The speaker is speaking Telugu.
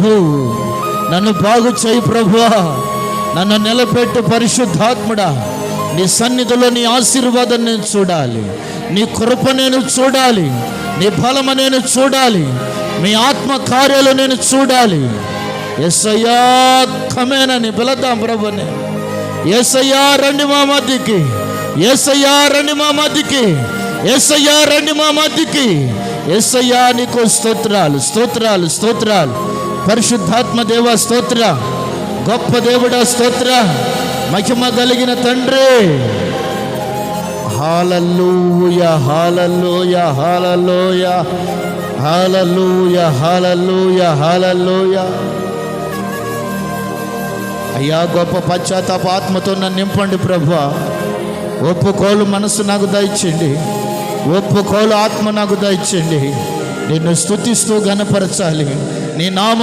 నింపు, నన్ను బాగు చేయి ప్రభువా, నన్ను నిలబెట్టు పరిశుద్ధాత్ముడా. నీ సన్నిధిలో నీ ఆశీర్వాదం నేను చూడాలి, నీ కృప నేను చూడాలి, నీ బలము నేను చూడాలి, మీ ఆత్మ కార్యాలు నేను చూడాలి. యేసయ్యా కమేనని పిలుద్దాం ప్రభుని. యేసయ్యా రండి మా మధ్యకి, యేసయ్యా రండి మా మధ్యకి, యేసయ్యా రండి మా మధ్యకి. యేసయ్యా నీకు స్తోత్రాలు, స్తోత్రాలు, స్తోత్రాలు. పరిశుద్ధాత్మ దేవ స్తోత్ర, గొప్ప దేవుడా స్తోత్ర, మహిమ కలిగిన తండ్రి. హల్లెలూయా, హల్లెలూయా, హల్లెలూయా, హల్లెలూయా, హల్లెలూయా, హల్లెలూయా. అయ్యా గొప్ప పశ్చాత్తాప ఆత్మతో నన్ను నింపండి ప్రభువా. ఒప్పుకోలు మనసు నాకు దయచేయండి, ఒప్పుకోలు ఆత్మ నాకు దయచేయండి. నిన్ను స్తుతిస్తూ ఘనపరచాలి, నీ నామ